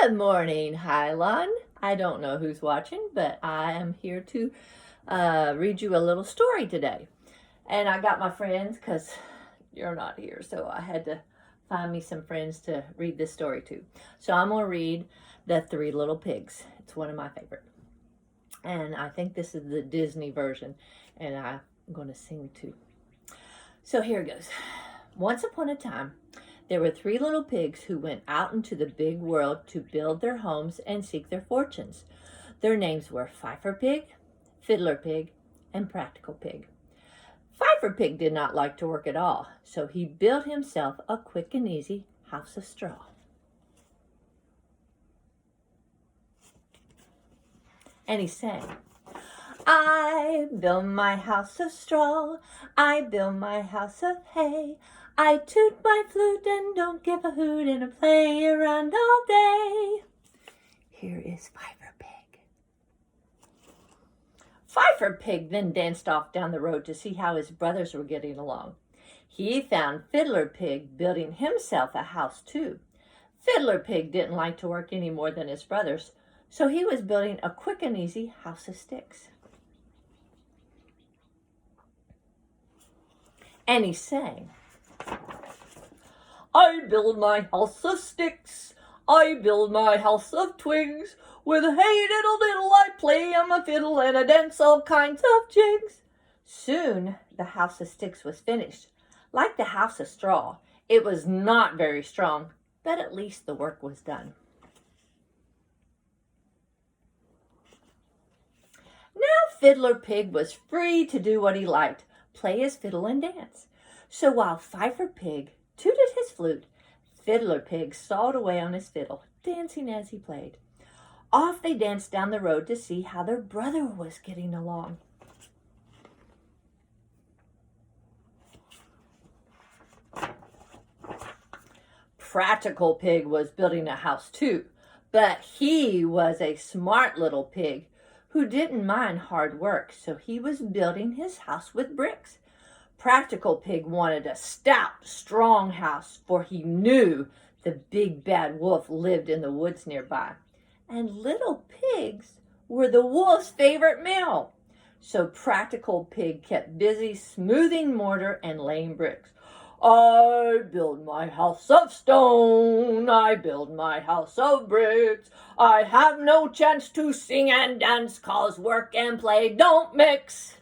Good morning, Hylon. I don't know who's watching, but I am here to read you a little story today. And I got my friends because you're not here, so I had to find me some friends to read this story to. So I'm going to read The Three Little Pigs. It's one of my favorite. And I think this is the Disney version, and I'm going to sing too. So here it goes. Once upon a time, there were three little pigs who went out into the big world to build their homes and seek their fortunes. Their names were Fifer Pig, Fiddler Pig, and Practical Pig. Fifer Pig did not like to work at all, so he built himself a quick and easy house of straw. And he sang, I build my house of straw, I build my house of hay. I toot my flute and don't give a hoot and I play around all day. Here is Fifer Pig. Fifer Pig then danced off down the road to see how his brothers were getting along. He found Fiddler Pig building himself a house too. Fiddler Pig didn't like to work any more than his brothers, so he was building a quick and easy house of sticks. And he sang, I build my house of sticks, I build my house of twigs. With hey diddle diddle I play on my fiddle and I dance all kinds of jigs. Soon the house of sticks was finished. Like the house of straw, it was not very strong, but at least the work was done. Now Fiddler Pig was free to do what he liked, play his fiddle and dance. So while Fifer Pig tooted his flute, Fiddler Pig sawed away on his fiddle, dancing as he played. Off they danced down the road to see how their brother was getting along. Practical Pig was building a house too, but he was a smart little pig who didn't mind hard work, so he was building his house with bricks. Practical Pig wanted a stout, strong house, for he knew the big bad wolf lived in the woods nearby. And little pigs were the wolf's favorite meal. So Practical Pig kept busy smoothing mortar and laying bricks. I build my house of stone, I build my house of bricks. I have no chance to sing and dance, 'cause work and play don't mix.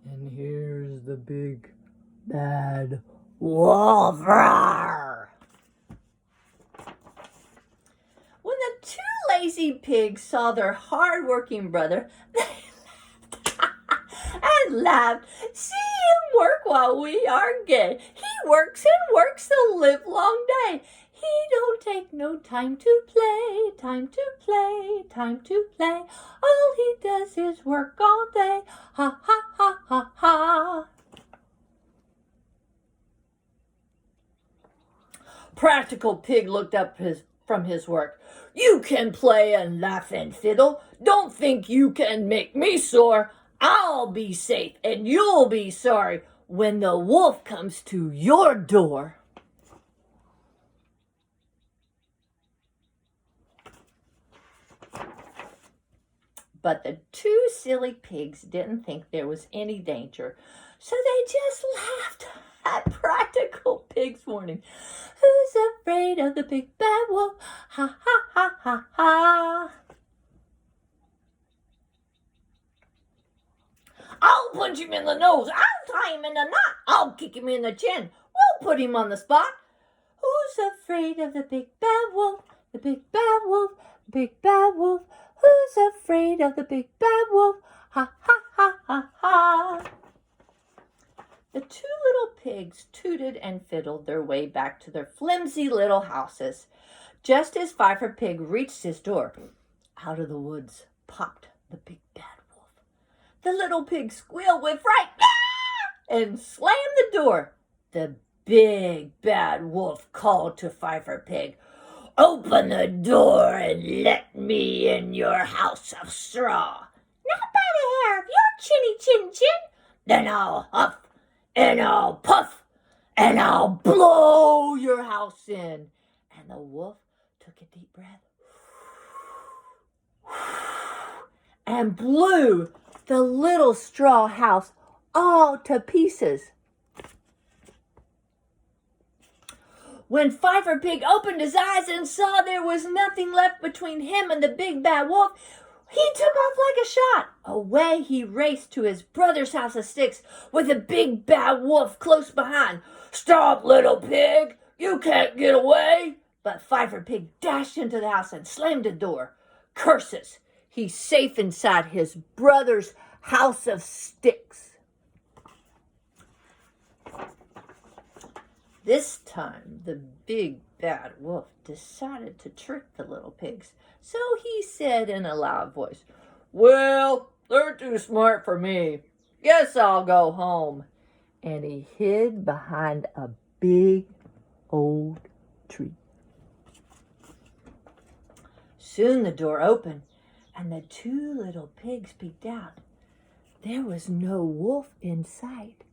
And here's the big bad wolf. Roar! When the two lazy pigs saw their hard-working brother, they and laughed. See him work while we are gay. He works and works the livelong day. He don't take no time to play, time to play, time to play. All he does is work all day. Ha, ha, ha, ha, ha. Practical Pig looked up from his work. You can play and laugh and fiddle. Don't think you can make me sore. I'll be safe and you'll be sorry when the wolf comes to your door. But the two silly pigs didn't think there was any danger, so they just laughed at Practical Pig's warning. Who's afraid of the big bad wolf? Ha, ha, ha, ha, ha. I'll punch him in the nose. I'll tie him in a knot. I'll kick him in the chin. We'll put him on the spot. Who's afraid of the big bad wolf? The big bad wolf, the big bad wolf. Who's afraid of the big bad wolf? Ha, ha, ha, ha, ha. The two little pigs tooted and fiddled their way back to their flimsy little houses. Just as Fifer Pig reached his door, out of the woods popped the big bad wolf. The little pig squealed with fright and slammed the door. The big bad wolf called to Fifer Pig, Open the door and let me in your house of straw. Not by the hair of your chinny chin chin. Then I'll huff and I'll puff and I'll blow your house in. And the wolf took a deep breath and blew the little straw house all to pieces. When Fifer Pig opened his eyes and saw there was nothing left between him and the big bad wolf, he took off like a shot. Away he raced to his brother's house of sticks with the big bad wolf close behind. "Stop, little pig! You can't get away!" But Fifer Pig dashed into the house and slammed the door. Curses! He's safe inside his brother's house of sticks. This time, the big bad wolf decided to trick the little pigs. So he said in a loud voice, "Well, they're too smart for me. Guess I'll go home." And he hid behind a big old tree. Soon the door opened, and the two little pigs peeked out. There was no wolf in sight.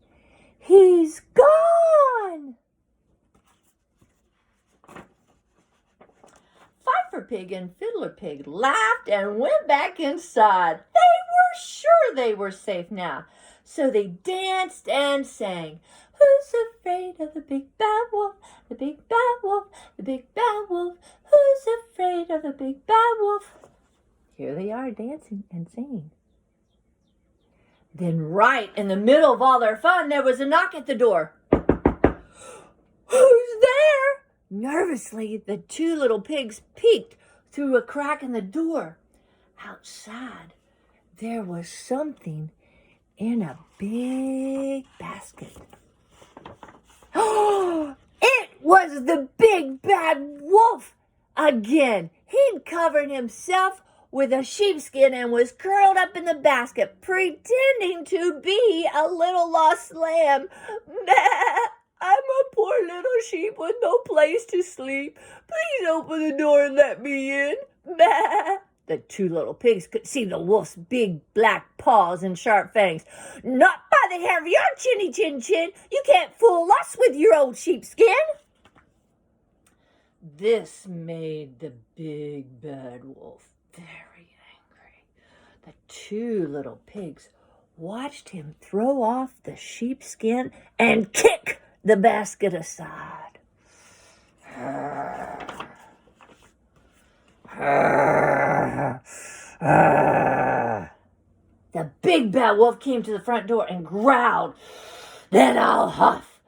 "He's gone!" Fifer Pig and Fiddler Pig laughed and went back inside. They were sure they were safe now. So they danced and sang, "Who's afraid of the big bad wolf? The big bad wolf, the big bad wolf. Who's afraid of the big bad wolf?" Here they are dancing and singing. Then right in the middle of all their fun, there was a knock at the door. "Who's there?" Nervously, the two little pigs peeked through a crack in the door. Outside, there was something in a big basket. Oh, it was the big bad wolf again. He'd covered himself with a sheepskin and was curled up in the basket, pretending to be a little lost lamb. "I'm a poor little sheep with no place to sleep. Please open the door and let me in." The two little pigs could see the wolf's big black paws and sharp fangs. "Not by the hair of your chinny chin chin. You can't fool us with your old sheepskin." This made the big bad wolf very angry. The two little pigs watched him throw off the sheepskin and kick the basket aside. The big bad wolf came to the front door and growled, "Then I'll huff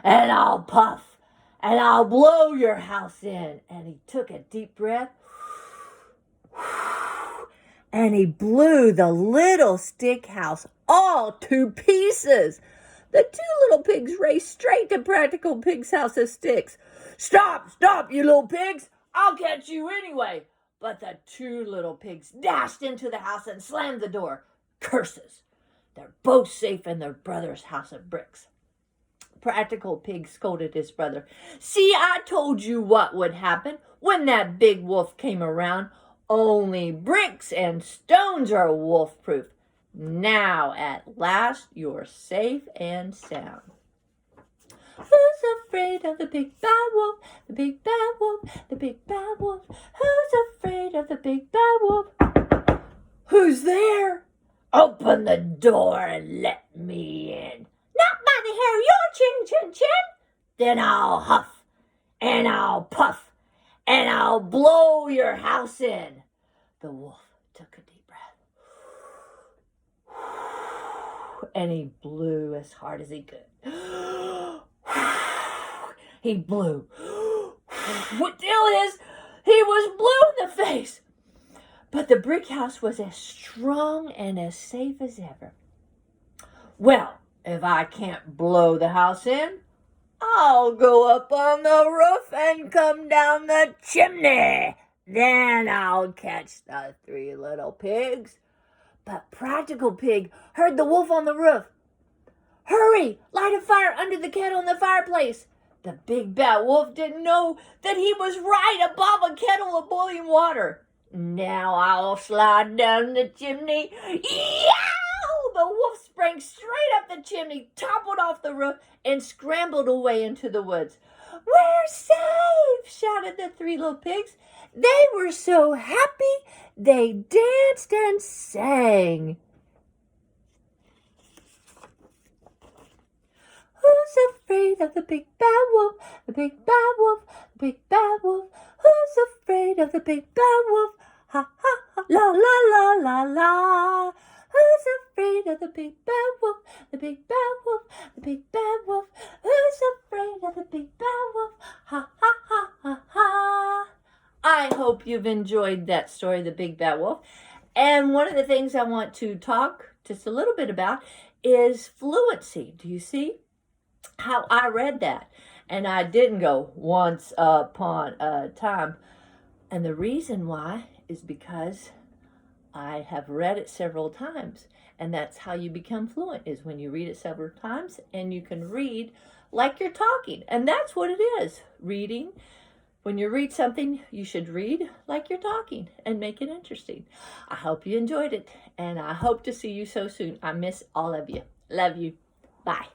and I'll puff and I'll blow your house in." And he took a deep breath and he blew the little stick house all to pieces. The two little pigs raced straight to Practical Pig's house of sticks. "Stop, stop, you little pigs! I'll catch you anyway." But the two little pigs dashed into the house and slammed the door. Curses! They're both safe in their brother's house of bricks. Practical Pig scolded his brother. "See, I told you what would happen when that big wolf came around. Only bricks and stones are wolf-proof. Now, at last, you're safe and sound." "Who's afraid of the big bad wolf? The big bad wolf, the big bad wolf. Who's afraid of the big bad wolf?" "Who's there?" "Open the door and let me in." "Not by the hair of your chin, chin, chin." "Then I'll huff and I'll puff and I'll blow your house in." The wolf took a deep breath and he blew as hard as he could. He blew. What deal is, he was blue in the face. But the brick house was as strong and as safe as ever. "Well, if I can't blow the house in, I'll go up on the roof and come down the chimney. Then I'll catch the three little pigs." But Practical Pig heard the wolf on the roof. "Hurry, light a fire under the kettle in the fireplace." The big bad wolf didn't know that he was right above a kettle of boiling water. "Now I'll slide down the chimney. Yeah!" Ow! The wolf sprang straight up the chimney, toppled off the roof, and scrambled away into the woods. "We're safe!" shouted the three little pigs. They were so happy they danced and sang. Who's afraid of the big bad wolf? The big bad wolf, the big bad wolf. Who's afraid of the big bad wolf? Ha ha ha, la la la la la. Who's afraid of the big bad wolf? The big bad wolf, the big bad wolf. Who's afraid of the big bad wolf? Ha ha ha ha ha. I hope you've enjoyed that story, The Big Bad Wolf. And one of the things I want to talk just a little bit about is fluency. Do you see how I read that? And I didn't go once upon a time. And the reason why is because I have read it several times. And that's how you become fluent, is when you read it several times and you can read like you're talking. And that's what it is, reading. When you read something, you should read like you're talking and make it interesting. I hope you enjoyed it, and I hope to see you so soon. I miss all of you. Love you. Bye.